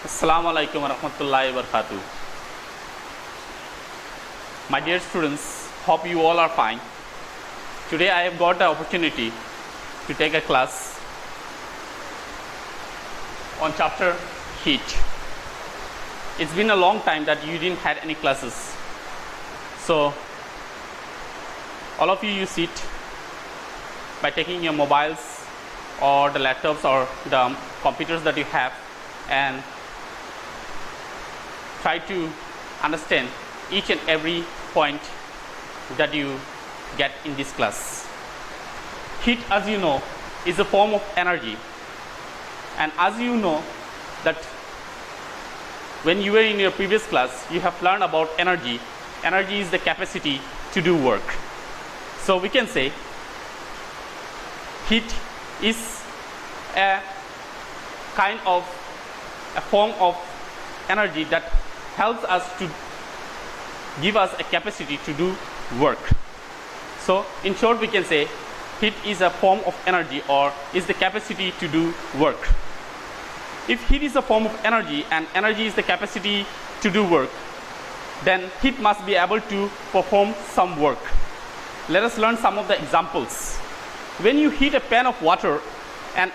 Assalamu alaikum wa rahmatullahi wa barakatuh. My dear students, hope you all are fine. Today I have got the opportunity to take a class on chapter heat. It's been a long time that you didn't had any classes. So all of you sit by taking your mobiles or the laptops or the computers that you have and try to understand each and every point that you get in this class. Heat, as you know, is a form of energy, and as you know that when you were in your previous class you have learned about energy. Energy is the capacity to do work. So we can say heat is a kind of a form of energy that helps us to give us a capacity to do work. So in short we can say heat is a form of energy or is the capacity to do work. If heat is a form of energy and energy is the capacity to do work, then heat must be able to perform some work. Let us learn some of the examples. When you heat a pan of water and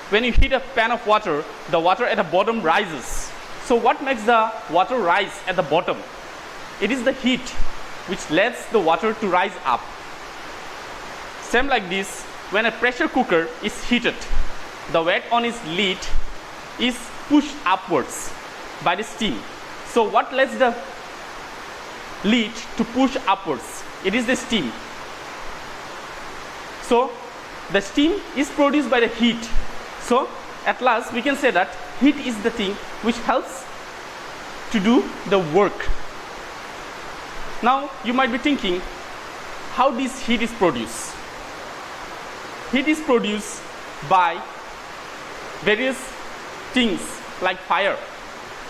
when you heat a pan of water, the water at the bottom rises. So what makes the water rise at the bottom? It is the heat which lets the water to rise up. Same like this, when a pressure cooker is heated, the weight on its lid is pushed upwards by the steam. So what lets the lid to push upwards? It is the steam. So the steam is produced by the heat. So at last we can say that heat is the thing which helps to do the work. Now you might be thinking, how this heat is produced? Heat is produced by various things like fire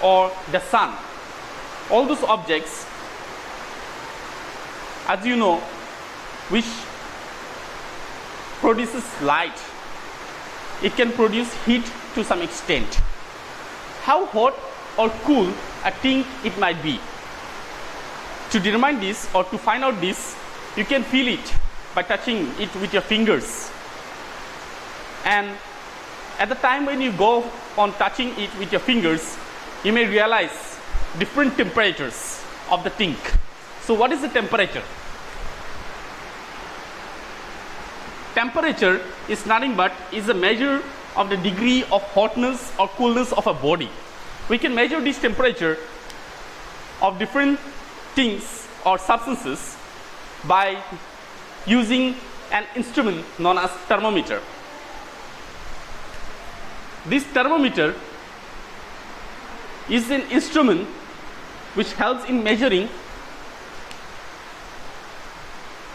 or the sun. All those objects, as you know, which produces light, it can produce heat to some extent. How hot or cool a thing it might be. To determine this or to find out this, you can feel it by touching it with your fingers. And at the time when you go on touching it with your fingers, you may realize different temperatures of the thing. So what is the temperature? Temperature is nothing but is a measure of the degree of hotness or coolness of a body. We can measure this temperature of different things or substances by using an instrument known as thermometer. This thermometer is an instrument which helps in measuring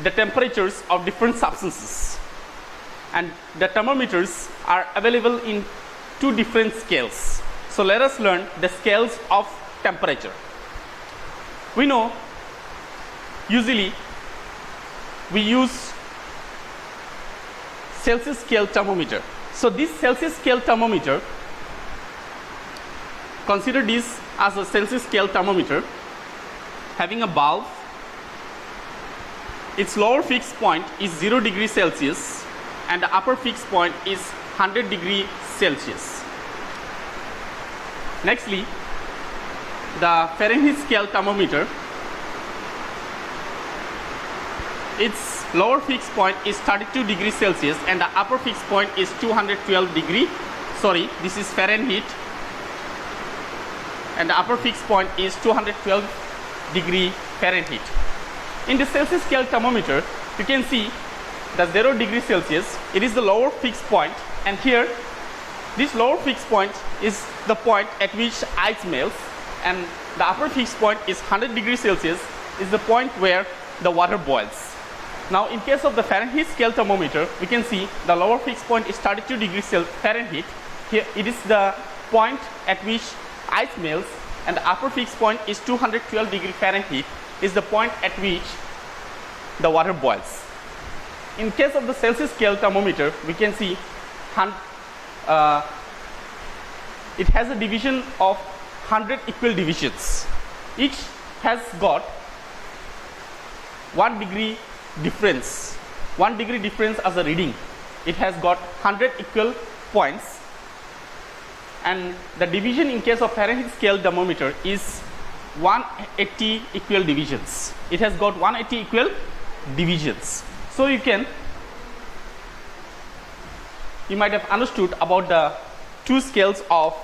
the temperatures of different substances. And the thermometers are available in two different scales. So let us learn the scales of temperature. We know usually we use Celsius scale thermometer. So this Celsius scale thermometer, consider this as a Celsius scale thermometer having a bulb. Its lower fixed point is 0 degrees Celsius and the upper fixed point is 100 degrees Celsius. Nextly, the Fahrenheit scale thermometer, its lower fixed point is 32 degrees Celsius and the upper fixed point is 212 degree. Sorry, this is Fahrenheit, and the upper fixed point is 212 degree Fahrenheit. In the Celsius scale thermometer, you can see the 0 degree Celsius, it is the lower fixed point, and here this lower fixed point is the point at which ice melts, and the upper fixed point is 100 degrees Celsius, is the point where the water boils. Now in case of the Fahrenheit scale thermometer, we can see the lower fixed point is 32 degrees Fahrenheit. Here it is the point at which ice melts, and the upper fixed point is 212 degrees Fahrenheit, is the point at which the water boils. In case of the Celsius scale thermometer, we can see it has a division of 100 equal divisions. Each has got 1 degree difference. 1 degree difference as a reading. It has got 100 equal points, and the division in case of Fahrenheit scale thermometer is 180 equal divisions. It has got 180 equal divisions. So you might have understood about the two scales of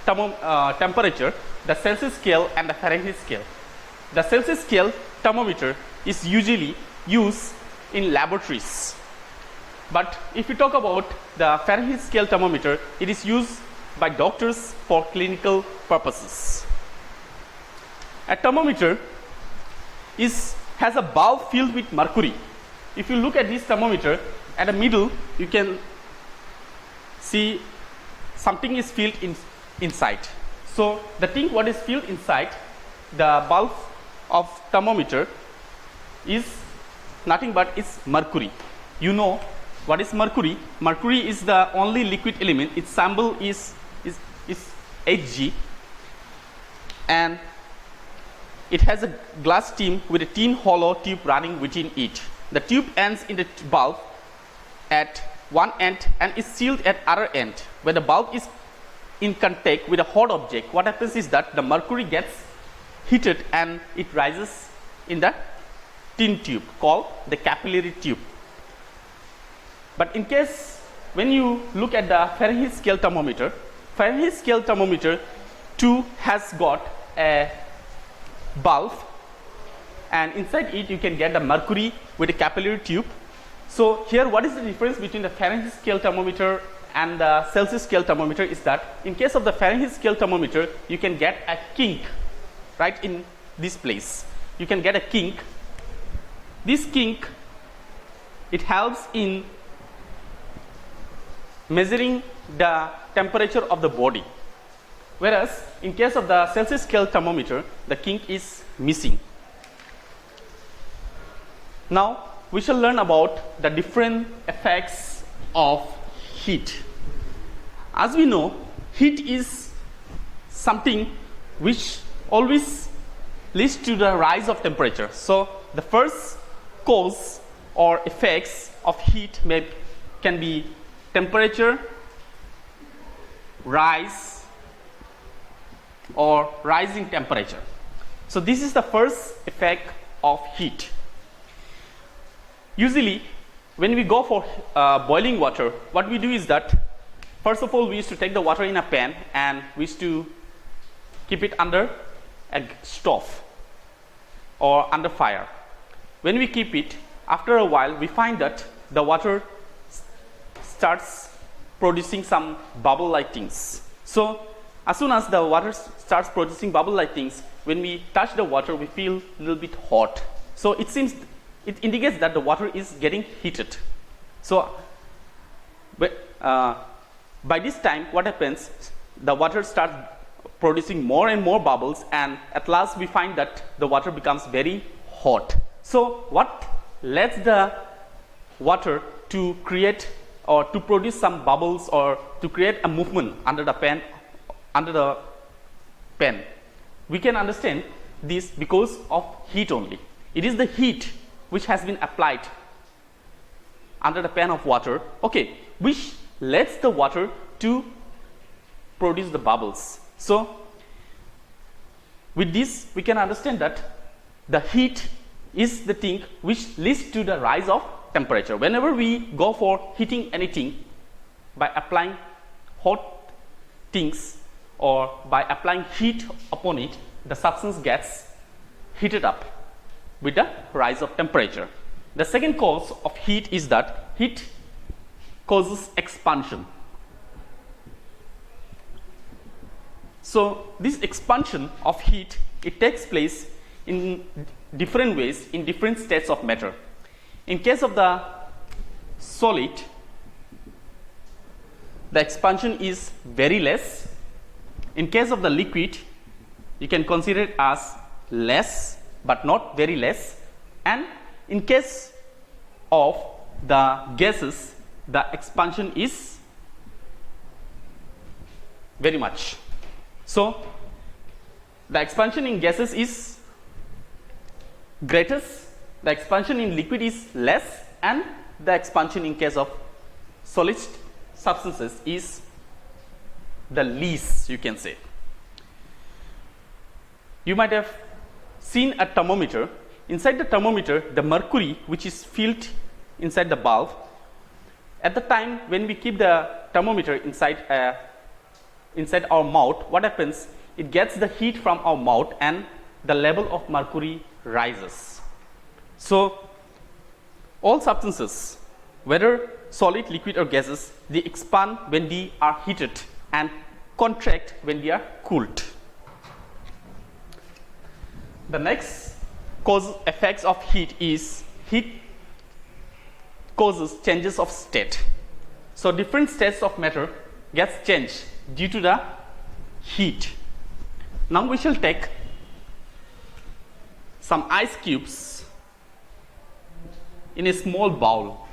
temperature, the Celsius scale and the Fahrenheit scale. The Celsius scale thermometer is usually used in laboratories, but if you talk about the Fahrenheit scale thermometer, it is used by doctors for clinical purposes. A thermometer has a bulb filled with mercury. If you look at this thermometer, at the middle you can see something is filled inside. So the thing what is filled inside the bulb of thermometer is nothing but it's mercury. You know what is mercury? Mercury is the only liquid element. Its symbol is Hg, and it has a glass tube with a thin hollow tube running within it. The tube ends in the bulb at one end and is sealed at other end. When the bulb is in contact with a hot object, what happens is that the mercury gets heated and it rises in the thin tube called the capillary tube. But in case when you look at the Fahrenheit scale thermometer too has got a bulb, and inside it you can get the mercury with a capillary tube. So here what is the difference between the Fahrenheit scale thermometer and the Celsius scale thermometer is that in case of the Fahrenheit scale thermometer you can get a kink right in this place. You can get a kink. This kink, it helps in measuring the temperature of the body, whereas in case of the Celsius scale thermometer the kink is missing. Now we shall learn about the different effects of heat. As we know, heat is something which always leads to the rise of temperature. So the first cause or effects of heat can be temperature rise or rising temperature. So this is the first effect of heat. Usually when we go for boiling water, what we do is that first of all we used to take the water in a pan and we used to keep it under a stove or under fire. When we keep it, after a while we find that the water starts producing some bubble like things. So as soon as the water starts producing bubble like things, when we touch the water we feel a little bit hot. So it indicates that the water is getting heated. So by this time what happens, the water starts producing more and more bubbles, and at last we find that the water becomes very hot. So what lets the water to create or to produce some bubbles or to create a movement under the pan? We can understand this because of heat only. It is the heat which has been applied under the pan of water, okay, which lets the water to produce the bubbles. So with this we can understand that the heat is the thing which leads to the rise of temperature. Whenever we go for heating anything by applying hot things or by applying heat upon it, the substance gets heated up with the rise of temperature. The second cause of heat is that heat causes expansion. So this expansion of heat, it takes place in different ways in different states of matter. In case of the solid, the expansion is very less. In case of the liquid, you can consider it as less but not very less, and in case of the gases, the expansion is very much. So the expansion in gases is greatest, the expansion in liquid is less, and the expansion in case of solid substances is the least, you can say. You might have seen a thermometer. Inside the thermometer, the mercury which is filled inside the bulb, at the time when we keep the thermometer inside our mouth, what happens? It gets the heat from our mouth and the level of mercury rises. So all substances, whether solid, liquid or gases, they expand when they are heated and contract when they are cooled. The next cause effects of heat is heat causes changes of state. So different states of matter gets changed due to the heat. Now we shall take some ice cubes in a small bowl.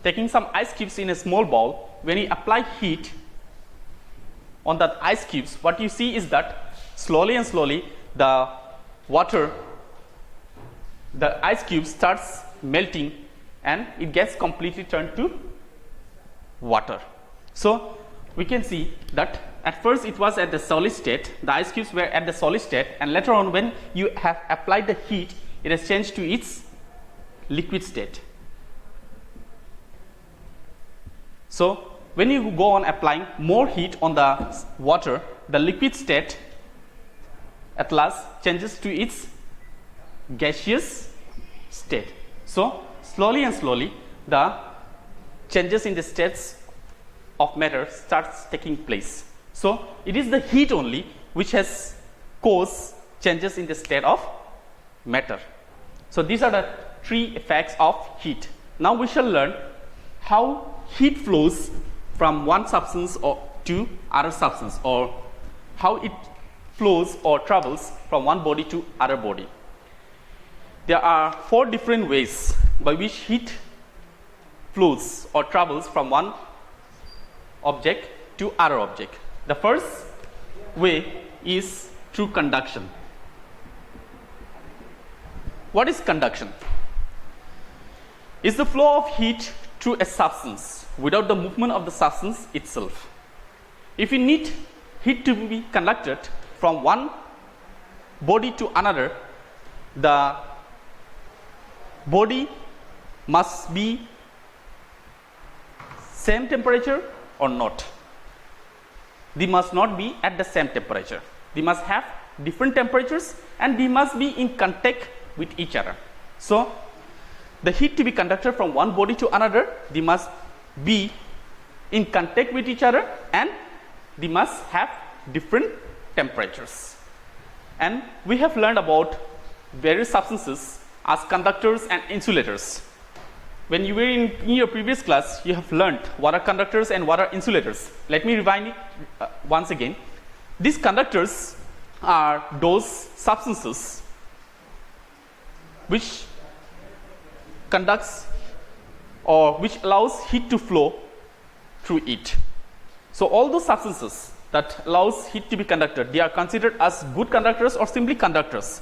Taking some ice cubes in a small bowl, when you apply heat on that ice cubes, what you see is that slowly and slowly the ice cube starts melting and it gets completely turned to water. So we can see that at first it was at the solid state, the ice cubes were at the solid state, and later on when you have applied the heat, it has changed to its liquid state. So when you go on applying more heat on the water, the liquid state at last changes to its gaseous state. So slowly and slowly the changes in the states of matter starts taking place. So it is the heat only which has caused changes in the state of matter. So these are the three effects of heat. Now we shall learn how heat flows from one substance to other substance, or how it flows or travels from one body to other body. There are 4 different ways by which heat flows or travels from one object to other object. The first way is through conduction. What is conduction? It's the flow of heat through a substance without the movement of the substance itself. If you need heat to be conducted from one body to another, the body must be same temperature or not. They must not be at the same temperature. They must have different temperatures and they must be in contact with each other. So the heat to be conducted from one body to another, they must be in contact with each other and they must have different temperatures. And we have learned about various substances as conductors and insulators. When you were in your previous class, you have learned what are conductors and what are insulators. Let me rewind it once again. These conductors are those substances which conducts or which allows heat to flow through it. So all those substances that allows heat to be conducted, they are considered as good conductors or simply conductors.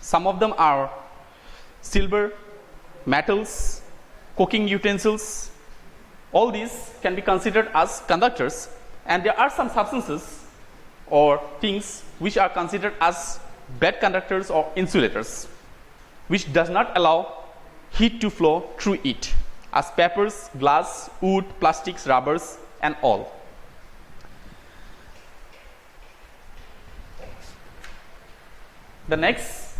Some of them are silver, metals, cooking utensils. All these can be considered as conductors, and there are some substances or things which are considered as bad conductors or insulators, which does not allow heat to flow through it, as papers, glass, wood, plastics, rubbers and all. The next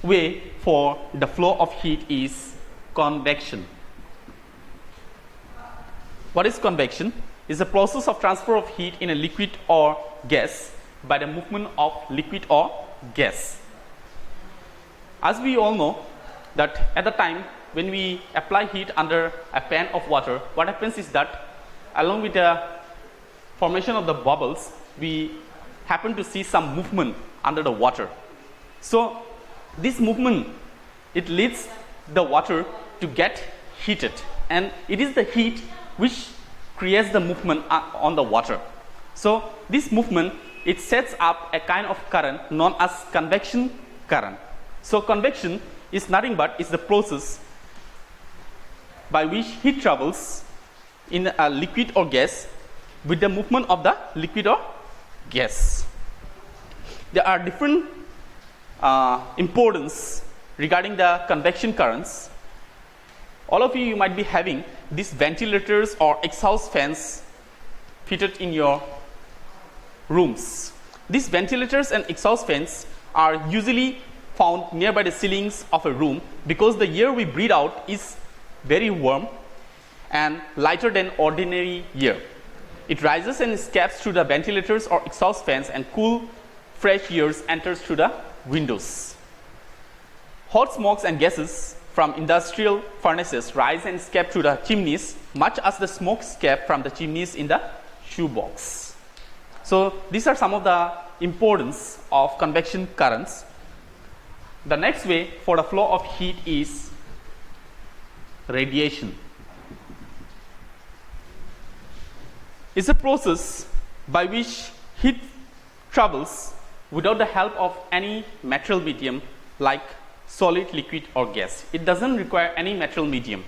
way for the flow of heat is convection. What is convection? It's a process of transfer of heat in a liquid or gas by the movement of liquid or gas. As we all know that at the time when we apply heat under a pan of water, what happens is that along with the formation of the bubbles, we happen to see some movement under the water. So this movement, it leads the water to get heated, and it is the heat which creates the movement on the water. So this movement, it sets up a kind of current known as convection current. So convection is nothing but is the process by which heat travels in a liquid or gas with the movement of the liquid or gas. There are different importance regarding the convection currents. All of you might be having these ventilators or exhaust fans fitted in your rooms. These ventilators and exhaust fans are usually found nearby the ceilings of a room because the air we breathe out is very warm and lighter than ordinary air. It rises and escapes through the ventilators or exhaust fans, and cool, fresh air enters through the windows. Hot smokes and gases from industrial furnaces rise and escape through the chimneys, much as the smoke escape from the chimneys in the shoebox. So these are some of the importance of convection currents. The next way for the flow of heat is radiation. It's a process by which heat travels without the help of any material medium like solid, liquid or gas. It doesn't require any material medium.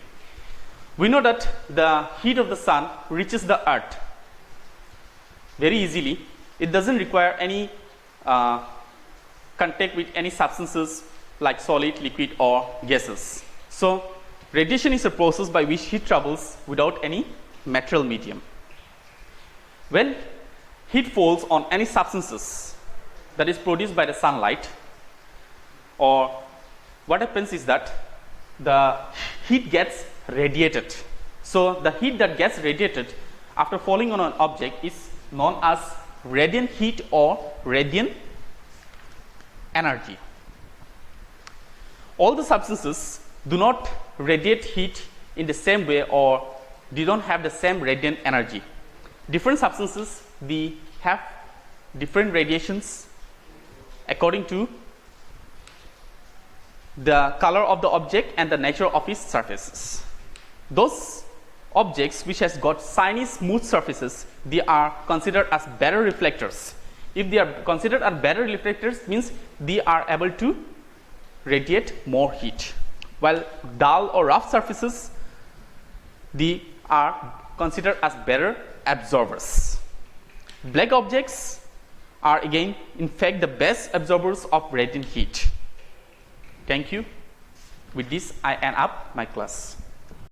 We know that the heat of the sun reaches the earth very easily. It doesn't require any contact with any substances like solid, liquid or gases. So radiation is a process by which heat travels without any material medium. When heat falls on any substances that is produced by the sunlight, or what happens is that the heat gets radiated. So the heat that gets radiated after falling on an object is known as radiant heat or radiant energy. All the substances do not radiate heat in the same way, or they don't have the same radiant energy. Different substances, they have different radiations according to the color of the object and the nature of its surfaces. Those objects which has got shiny smooth surfaces, they are considered as better reflectors. If they are considered as better reflectors, means they are able to radiate more heat, while dull or rough surfaces, they are considered as better absorbers. Black objects are again in fact the best absorbers of radiant heat. Thank you. With this I end up my class.